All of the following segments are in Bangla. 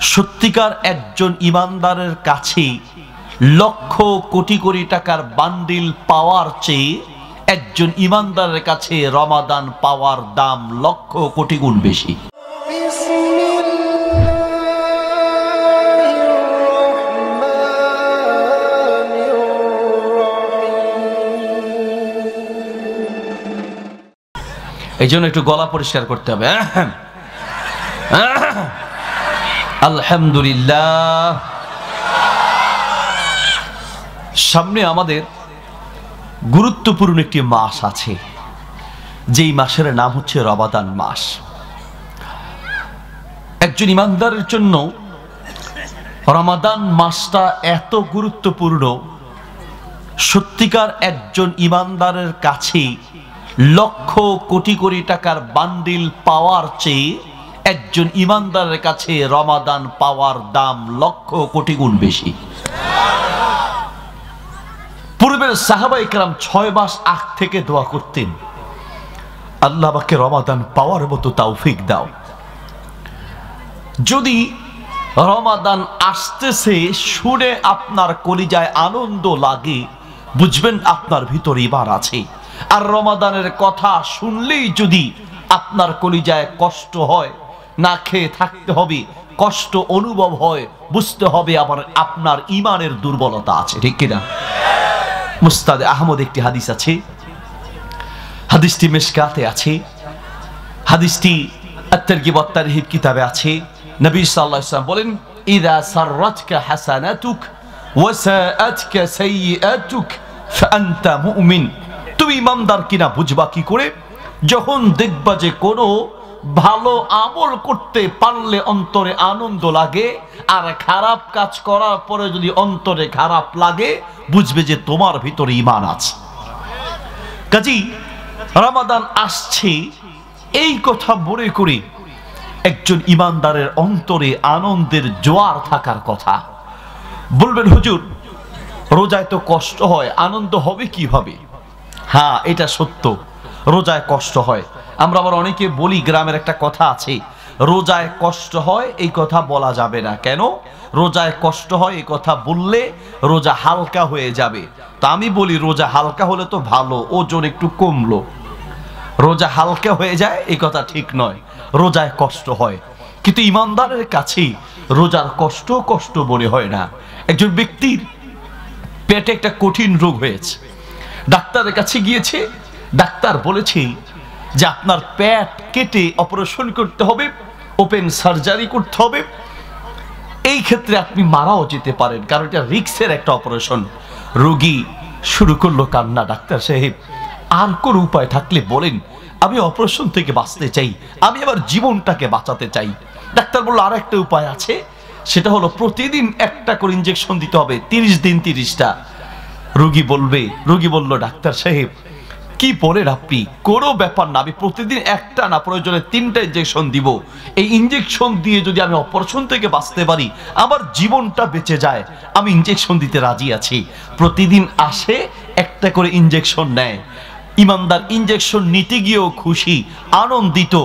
সত্যিকার একজন ইমানদারের কাছে লক্ষ কোটি কোটি টাকার বান্ডিল পাওয়ার চেয়ে একজন ইমানদারের কাছে রমাদান পাওয়ার দাম লক্ষ কোটি গুণ বেশি। এই জন্য একটু গলা পরিষ্কার করতে হবে। আলহামদুলিল্লাহ। সামনে আমাদের গুরুত্বপূর্ণ একটি মাস আছে, যেই মাসের নাম হচ্ছে রমাদান মাস। একজন ইমানদারের জন্য রমাদান মাসটা এত গুরুত্বপূর্ণ, সত্যিকার একজন ইমানদারের কাছে লক্ষ কোটি কোটি টাকার বান্ডিল পাওয়ার চেয়ে একজন ইমানদারের কাছে রমাদান পাওয়ার দাম লক্ষ কোটি গুণ বেশি। পূর্বের সাহাবায়ে কেরাম 6 মাস আগ থেকে দোয়া করতেন, আল্লাহ আমাকে রমাদান পাওয়ার মতো তৌফিক দাও। যদি রমাদান আসতেছে শুনে আপনার কলিজায় আনন্দ লাগে, বুঝবেন আপনার ভিতর ঈমান আছে। আর রমাদানের কথা শুনলেই যদি আপনার কলিজায় কষ্ট হয়, না খেয়ে থাকতে হবে, কষ্ট অনুভব হয়, বুঝতে হবে আবার আপনার ঈমানের দুর্বলতা আছে, ঠিক কিনা? মুস্তাদে আহমদ একটি হাদিস আছে, হাদিসটি মিশকাতে আছে, হাদিসটি আত-তারগিব ওয়াত তারহিব কিতাবে আছে। নবী সাল্লাল্লাহু আলাইহি ওয়াসাল্লাম বলেন, ইযা সাররাতকা হাসানাতুক ওয়া সাআতকা সাইয়্যাতুক ফাআনতা মুমিন। তুমি ইমানদার কিনা বুঝবা কি করে? যখন দেখবা যে কোনো ভালো আমল করতে পারলে অন্তরে আনন্দ লাগে, আর খারাপ কাজ করার পরে যদি অন্তরে খারাপ লাগে, বুঝবে যে তোমার ভিতরে ঈমান আছে। কাজেই রমাদান আসছে এই কথা মনে করে একজন ইমানদারের অন্তরে আনন্দের জোয়ার থাকার কথা। বলবেন হুজুর, রোজায় তো কষ্ট হয়, আনন্দ হবে কিভাবে? হ্যাঁ, এটা সত্য, রোজায় কষ্ট হয়। আমরা আবার অনেকে বলি, গ্রামের একটা কথা আছে, রোজায় কষ্ট হয় এই কথা বলা যাবে না। কেন? রোজায় কষ্ট হয় এই কথা বললে রোজা হালকা হয়ে যাবে। তা আমি বলি, রোজা হালকা হলে তো ভালো, ওজন একটু কমলো। রোজা হালকা হয়ে যায় এই কথা ঠিক নয়, রোজায় কষ্ট হয়। কিন্তু ইমানদারের কাছে রোজার কষ্ট কষ্ট মনে হয় না। একজন ব্যক্তির পেটে একটা কঠিন রোগ হয়েছে, ডাক্তারের কাছে গিয়েছে, ডাক্তার বলেছে যে আপনার পেট কেটে অপারেশন করতে হবে, ওপেন সার্জারি করতে হবে। এই ক্ষেত্রে আপনি মারাও যেতে পারেন, কারণ এটা রিস্কের একটা অপারেশন। রোগী শুরু করলো কান্না, ডাক্তার সাহেব আর কোন উপায় থাকলে বলেন, আমি অপারেশন থেকে বাঁচতে চাই, আমি আমার জীবনটাকে বাঁচাতে চাই। ডাক্তার বলল, আর একটা উপায় আছে, সেটা হলো প্রতিদিন একটা করে ইঞ্জেকশন দিতে হবে, 30 দিন 30টা। রোগী বলল, ডাক্তার সাহেব কি বলেন আপনি? কোনো ব্যাপার না, আমি প্রতিদিন একটা না প্রয়োজনে 3টা ইঞ্জেকশন দিব। এই ইঞ্জেকশন দিয়ে যদি আমি অপারেশন থেকে বাঁচতে পারি, আমার জীবনটা বেঁচে যায়, আমি ইঞ্জেকশন দিতে রাজি আছি। প্রতিদিন আসে, একটা করে ইঞ্জেকশন নেয়। ইমানদার ইঞ্জেকশন নিতে গিয়েও খুশি, আনন্দিত।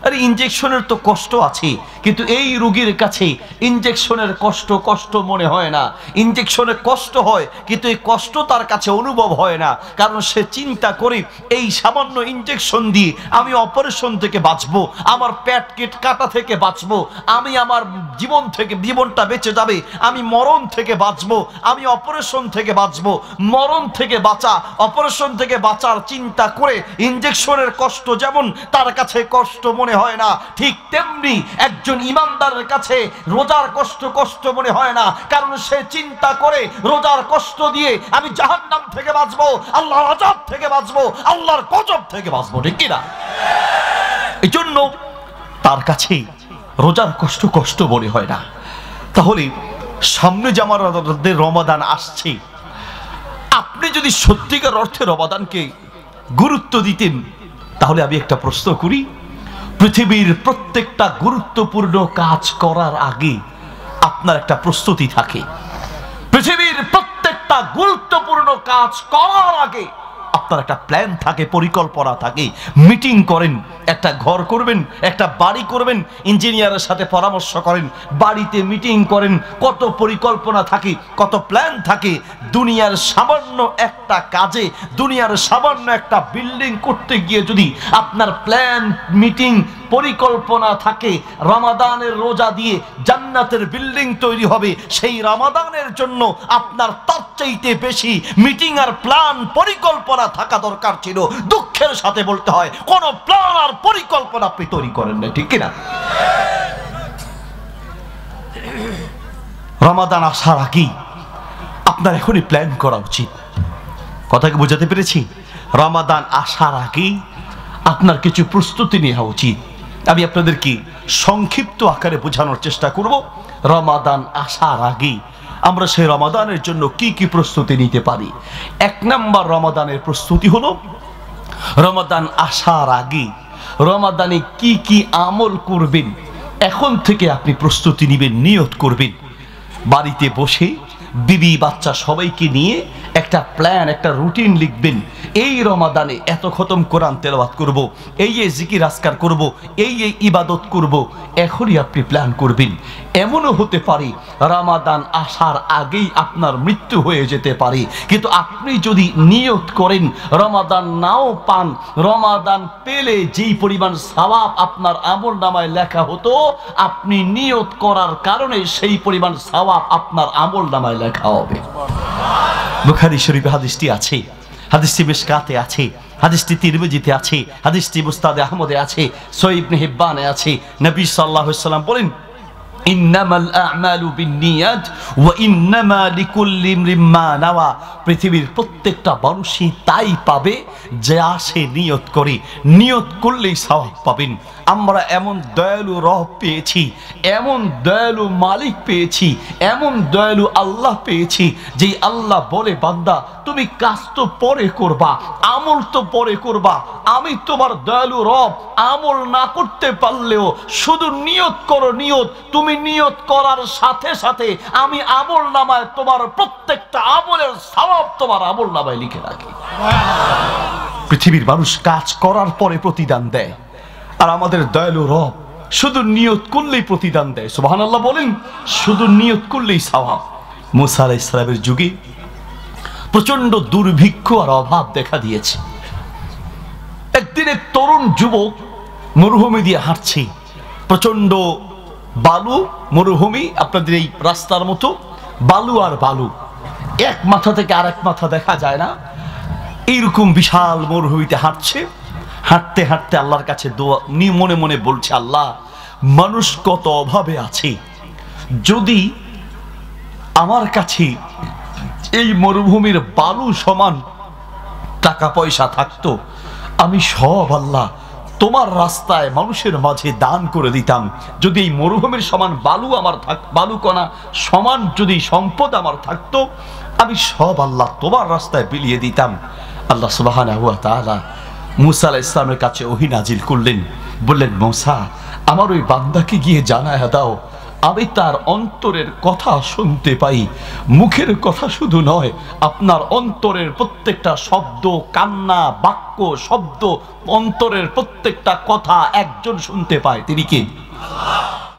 আরে ইঞ্জেকশনের তো কষ্ট আছে, কিন্তু এই রোগীর কাছে ইঞ্জেকশনের কষ্ট কষ্ট মনে হয় না। ইঞ্জেকশনের কষ্ট হয়, কিন্তু এই কষ্ট তার কাছে অনুভব হয় না, কারণ সে চিন্তা করে এই সামান্য ইঞ্জেকশন দিয়ে আমি অপারেশন থেকে বাঁচবো, আমার পেট কাটা থেকে বাঁচবো, আমি আমার জীবনটা বেঁচে যাবে, আমি মরণ থেকে বাঁচবো, আমি অপারেশন থেকে বাঁচবো। মরণ থেকে বাঁচা, অপারেশন থেকে বাঁচার চিন্তা করে ইঞ্জেকশনের কষ্ট যেমন তার কাছে কষ্ট মনে হয় না, ঠিক তেমনি একজন ইমানদারের কাছে রোজার কষ্ট কষ্ট মনে হয় না, কারণ সে চিন্তা করে রোজার কষ্ট দিয়ে আমি জাহান্নাম থেকে বাঁচবো, আল্লাহর আযাব থেকে বাঁচবো, আল্লাহর গজব থেকে বাঁচবো, ঠিক কিনা? এই জন্য তার কাছে রোজার কষ্ট কষ্ট মনে হয় না। তাহলে সামনে যে আমাদের রমাদান আসছে, আপনি যদি সত্যিকার অর্থে রমাদানকে গুরুত্ব দিতেন, তাহলে আমি একটা প্রশ্ন করি, পৃথিবীর প্রত্যেকটা গুরুত্বপূর্ণ কাজ করার আগে আপনার একটা প্রস্তুতি থাকে। পৃথিবীর প্রত্যেকটা গুরুত্বপূর্ণ কাজ করার আগে আপনার একটা প্ল্যান থাকে, পরিকল্পনা থাকে, মিটিং করেন, একটা ঘর করবেন, একটা বাড়ি করবেন, ইঞ্জিনিয়ারের সাথে পরামর্শ করেন, বাড়িতে মিটিং করেন, কত পরিকল্পনা থাকে, কত প্ল্যান থাকে। দুনিয়ার সামান্য একটা কাজে, দুনিয়ার সামান্য একটা বিল্ডিং করতে গিয়ে যদি আপনার প্ল্যান, মিটিং, পরিকল্পনা থাকে, রমাদানের রোজা দিয়ে জান্নাতের বিল্ডিং তৈরি হবে, সেই রমাদানের জন্য আপনার তার চাইতে বেশি মিটিং আর প্ল্যান, পরিকল্পনা থাকা দরকার ছিল। দুঃখের সাথে বলতে হয়, কোন প্ল্যান আর পরিকল্পনা আপনি তৈরি করেন না, ঠিক কিনা? রমাদান আসার আগেই আপনার এখনই প্ল্যান করা উচিত। কথা কি বোঝাতে পেরেছি? রমাদান আসার আগেই আপনার কিছু প্রস্তুতি নেওয়া উচিত। আমি আপনাদেরকে সংক্ষিপ্ত আকারে বোঝানোর চেষ্টা করব। রমাদান আসার আগেই আমরা সেই রমাদানের জন্য কি কি প্রস্তুতি নিতে পারি। এক নাম্বার রমাদানের প্রস্তুতি হলো, রমাদান আসার আগে রমাদানে কি কি আমল করবেন এখন থেকে আপনি প্রস্তুতি নেবেন, নিয়ত করবেন। বাড়িতে বসে বিবি বাচ্চা সবাইকে নিয়ে একটা প্ল্যান, একটা রুটিন লিখবেন। এই রমাদানে এত খতম কোরআন তেলাওয়াত করব, এই জিকির আজকার করব, এই ইবাদত করব, এখনই আপনি প্ল্যান করবেন। এমনও হতে পারে রমাদান আসার আগেই আপনার মৃত্যু হয়ে যেতে পারে, কিন্তু আপনি যদি নিয়ত করেন, রমাদান নাও পান, রমাদান পেলে যেই পরিমাণ সওয়াব আপনার আমলনামায় লেখা হতো, আপনি নিয়ত করার কারণে সেই পরিমাণ সওয়াব আপনার আমলনামায় লেখা হবে। বুখারী শরীফে হাদিসটি আছে, হাদিসটি মিশকাতে আছে, হাদিসটি তিরমিজিতে আছে, হাদিসটি মুস্তাদে আহমদে আছে, সহিহ ইবনে হিব্বানে আছে। নবী সাল্লাল্লাহু আলাইহি ওয়াসাল্লাম বলেন, ইন্নামাল আ'মালু বিন্নিয়াত ওয়া ইন্নামা লিকুল্লি ইমরিন মা নাওয়া। পৃথিবীর প্রত্যেকটা মানুষই তাই পাবে যা সে নিয়ত করে, নিয়ত করলেই সওয়াব পাবেন। আমরা এমন দয়ালু রব পেয়েছি, এমন দয়ালু মালিক পেয়েছি, এমন দয়ালু আল্লাহ পেয়েছি, যে আল্লাহ বলে, বান্দা তুমি কাজ তো পরে করবা, আমল তো পরে করবা, আমি তোমার দয়ালু রব, আমল না করতে পারলেও শুধু নিয়ত করো, নিয়ত। তুমি নিয়ত করার সাথে সাথে আমি আমল নামায় তোমার প্রত্যেকটা আমলের সওয়াব তোমার আমল নামায় লিখে রাখি। পৃথিবীর মানুষ কাজ করার পরে প্রতিদান দেয়, আর আমাদের দয়ালু রব শুধু নিয়ত করলেই প্রতিদান দেয়। সুবহানাল্লাহ বলেন, শুধু নিয়ত করলেই সওয়াব। মুসা আলাইহিস সালামের যুগে প্রচন্ড দুর্ভিক্ষ আর অভাব দেখা দিয়েছে। একদিন এক তরুণ যুবক মরুভূমি দিয়ে হাঁটছে, প্রচন্ড বালু, মরুভূমি আপনাদের এই রাস্তার মতো, বালু আর বালু, এক মাথা থেকে আরেক মাথা দেখা যায় না, এইরকম বিশাল মরুভূমিতে হাঁটছে। হাঁটতে হাঁটতে আল্লাহর কাছে দোয়া, মনে মনে বলছে, আল্লাহ, মানুষ কত অভাবে আছে, যদি আমার কাছে এই মরুভূমির বালু সমান টাকা পয়সা থাকতো, আমি সব আল্লাহ তোমার রাস্তায় মানুষের মাঝে দান করে দিতাম। যদি এই মরুভূমির সমান বালু আমার বালুকণা সমান যদি সম্পদ আমার থাকতো, আমি সব আল্লাহ তোমার রাস্তায় বিলিয়ে দিতাম। আল্লাহ সুবহানাহু ওয়া তাআলা মুসা আলাইহিস সালামের কাছে ওহী নাজিল করলেন, বললেন, মুসা, আমার ওই বান্দাকে গিয়ে জানায়া দাও, আমি তার অন্তরের কথা শুনতে পাই, মুখের কথা শুধু নয়, আপনার অন্তরের প্রত্যেকটা শব্দ, কান্না, বাক্য, শব্দ, অন্তরের প্রত্যেকটা কথা একজন শুনতে পায়। তিনি কে?